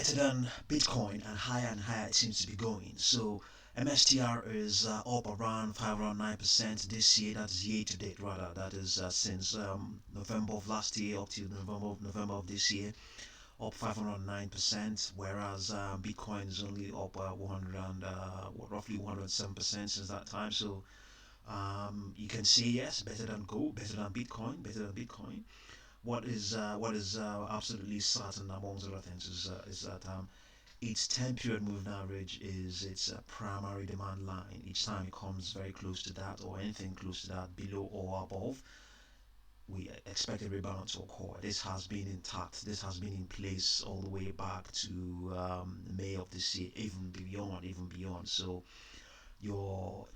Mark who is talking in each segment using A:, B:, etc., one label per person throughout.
A: better than Bitcoin, and higher it seems to be going. So MSTR is up around 509% this year. That is year to date, rather. That is since November of last year up to November of this year, up 509%. Whereas Bitcoin is only up 100 and roughly 107% since that time. So you can see, yes, better than gold, better than Bitcoin, better than Bitcoin. What is absolutely certain amongst other things is that its 10 period moving average is its primary demand line. Each time it comes very close to that or anything close to that, below or above, we expect a rebound to occur. This has been intact. This has been in place all the way back to May of this year, even beyond. So your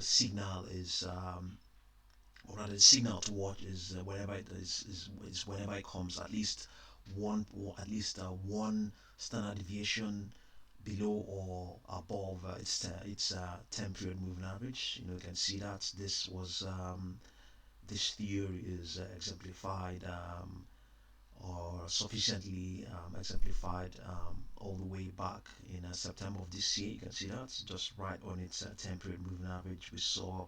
A: signal is or rather the signal to watch is whenever it is whenever it comes at least one standard deviation below or above its 10 period moving average. You can see that this theory is exemplified or sufficiently exemplified all the way back in September of this year. You can see that just right on its 10 period moving average. We saw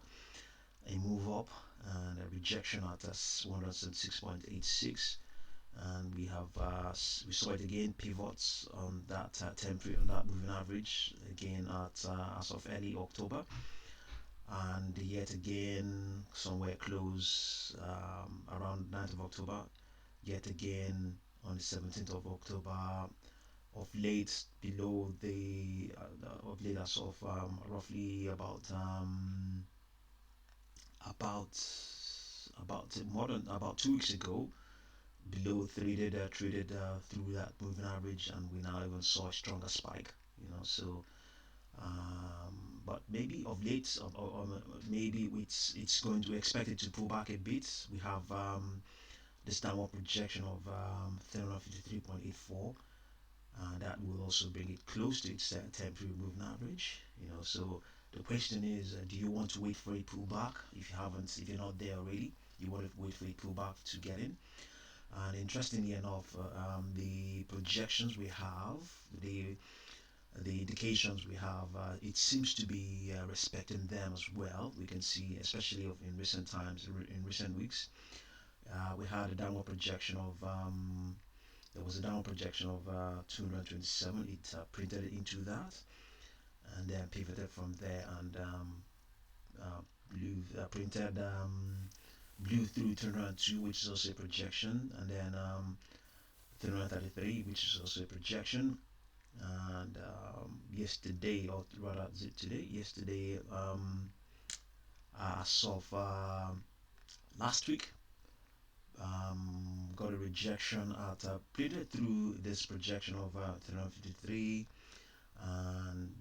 A: a move up and a rejection at 106.86, and we saw it again pivots on that temporary on that moving average again at as of early October, and yet again somewhere close around 9th of October, yet again on the 17th of October, of late below the of late as of roughly about more than about 2 weeks ago, below traded through that moving average, and we now even saw a stronger spike. So but maybe of late, or maybe it's going to expect it to pull back a bit. We have this downward projection of 353.84, and that will also bring it close to its temporary moving average. So the question is, do you want to wait for a pullback? If you're not there already, you want to wait for a pullback to get in. And interestingly enough, the projections we have, the indications we have, it seems to be respecting them as well. We can see, especially in recent times, in recent weeks, we had a downward projection of there was a downward projection of 227. It printed it into that, and then pivoted from there, and printed blew through 202, which is also a projection, and then 333, which is also a projection. And yesterday, or rather yesterday, as of last week, got a rejection at printed through this projection of 353, and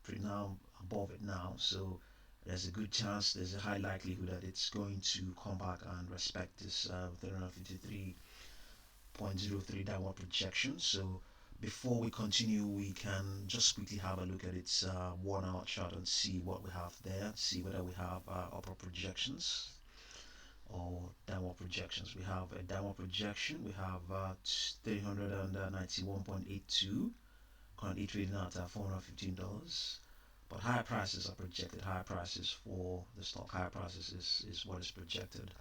A: pretty now above it now. So there's a good chance, there's a high likelihood that it's going to come back and respect this 353.03 downward projection. So before we continue, we can just quickly have a look at its 1 hour chart and see what we have there, see whether we have upper projections or downward projections. We have a downward projection. We have 391.82, currently trading at $415. But higher prices are projected. Higher prices for the stock, higher prices is what is projected.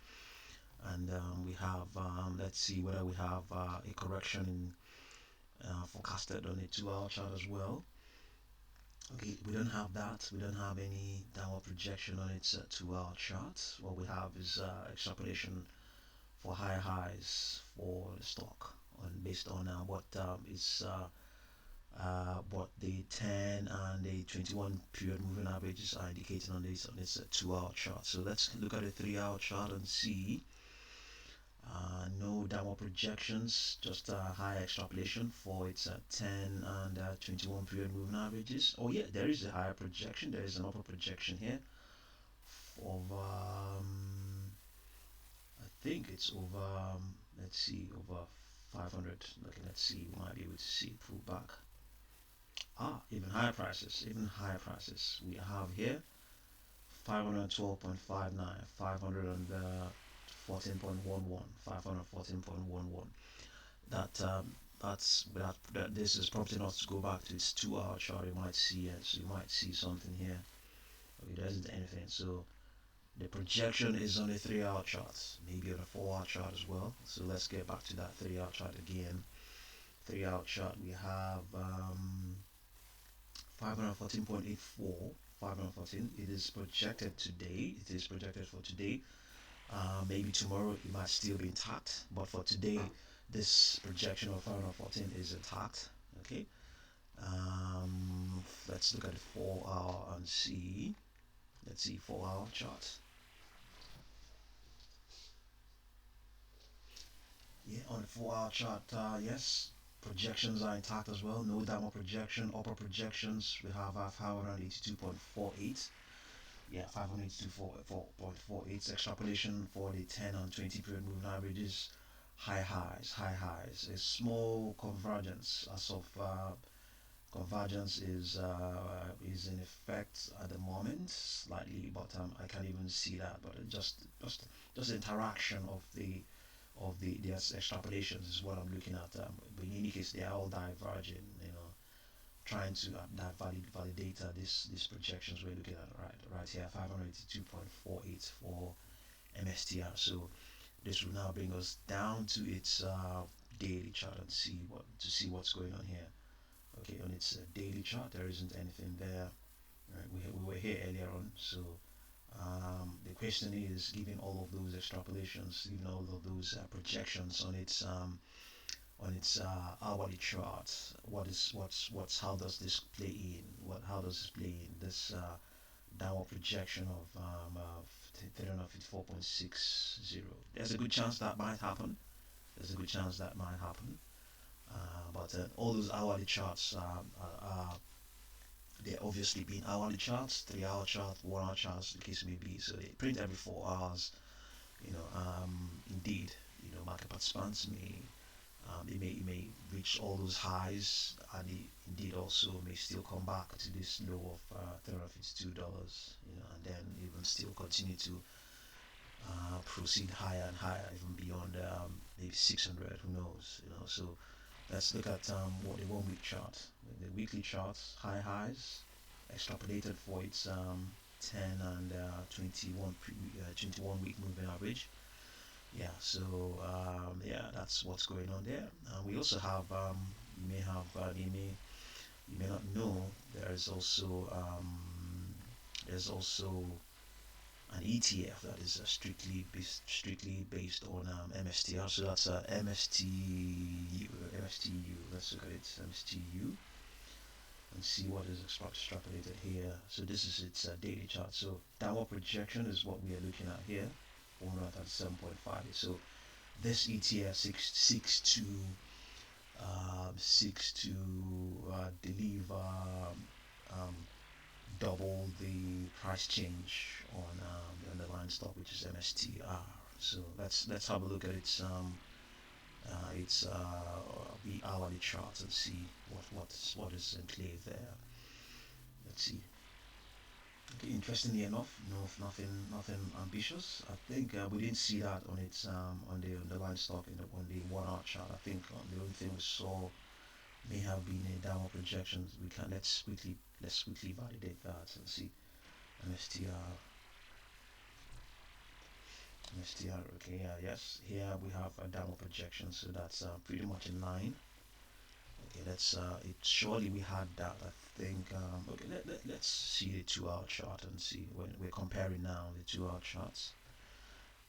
A: And we have, let's see whether we have a correction forecasted on a 2 hour chart as well. Okay, we don't have that. We don't have any downward projection on its 2 hour chart. What we have is extrapolation for higher highs for the stock, based on what the 10 and the 21 period moving averages are indicating on its 2 hour chart. So let's look at a 3 hour chart and see. No downward projections, just high extrapolation for its 10 and 21 period moving averages. Oh yeah, there is a higher projection. There is an upper projection here of I think it's over. Let's see, over 500. Let's see, we might be able to see pull back. Even higher prices. Even higher prices. We have here 512.59, 514.11, 514.11. That that this is probably not to go back to its 2 hour chart. You might see it, so you might see something here. Okay, there isn't anything. So the projection is on the 3 hour chart, maybe on a 4 hour chart as well. So let's get back to that 3 hour chart again. 3 hour chart, we have 514.84. 514. It is projected today. It is projected for today. Maybe tomorrow it might still be intact, but for today, this projection of 514 is intact. Okay. Let's look at the 4 hour and see. Let's see 4 hour chart. Yeah, on the 4 hour chart, yes, projections are intact as well. No downward projection. Upper projections, we have 582.48. Yeah, 582.48. Extrapolation for the 10 and 20 period moving averages. High highs. A small convergence as of convergence is in effect at the moment, slightly, but I can't even see that. But just interaction of the extrapolations is what I'm looking at. But in any case, they are all diverging. Trying to validate these projections we're looking at right here, 582.48 for MSTR. So this will now bring us down to its daily chart and see what's going on here. Okay, on its daily chart, there isn't anything there. Right, we were here earlier on, so the question is, given all of those extrapolations, given all of those projections on its hourly chart, how does this play in? How does this play in this downward projection of 354.60? There's a good chance that might happen. There's a good chance that might happen. But all those hourly charts they're obviously being hourly charts, 3 hour charts, 1 hour charts, the case may be. So they print every 4 hours. Indeed, market participants may reach all those highs, and it indeed also may still come back to this low of $352. And then even still continue to proceed higher and higher, even beyond maybe 600. Who knows? So let's look at what the 1 week chart, the weekly charts, high highs, extrapolated for its 10 and 21 week moving average. Yeah, so that's what's going on there. We also have you may not know, there's also an ETF that is strictly based on MSTR. So that's MSTU. Let's look at it, MSTU, and see what is extrapolated here. So this is its daily chart. So downward projection is what we are looking at here, 137.5. So this ETF seeks to deliver double the price change on the underlying stock, which is MSTR. So let's have a look at its the hourly chart and see what is enclaved there. Let's see. Okay, interestingly enough, nothing ambitious. I think we didn't see that on its on the underlying stock on the 1 hour chart. I think the only thing we saw may have been a downward projection. Let's quickly validate that and see. MSTR. Okay, yes. Here we have a downward projection, so that's pretty much in line. Okay, surely we had that. I think. Okay, let's see the 2 hour chart and see when we're comparing now the 2 hour charts.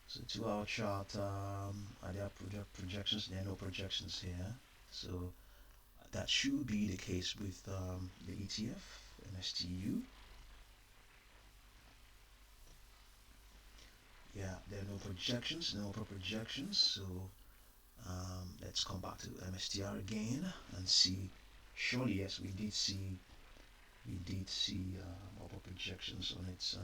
A: So 2 hour chart, are there projections? There are no projections here. So that should be the case with the ETF, MSTU. Yeah, there are no projections, no upper projections. So let's come back to MSTR again and see. Surely, yes, we did see upper projections on its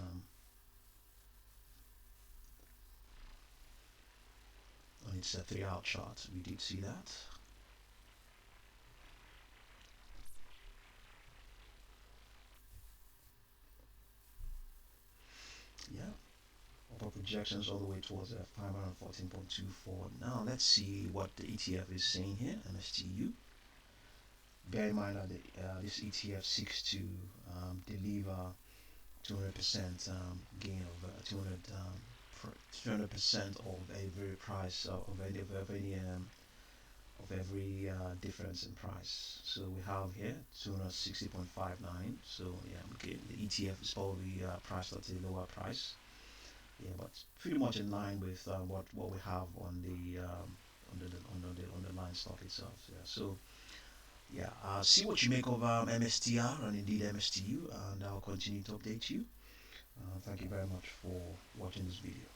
A: 3 hour chart. We did see that. Yeah, upper for projections all the way towards 514.24. Now let's see what the ETF is saying here, MSTU. Bear in mind that this ETF seeks to deliver 200% gain of 200% of every price of every difference in price. So we have here 260.59. So yeah, okay, the ETF is probably priced at a lower price. Yeah, but pretty much in line with what we have on the underlying stock itself. Yeah. So yeah, see what you make of MSTR and indeed MSTU, and I'll continue to update you. Thank you very much for watching this video.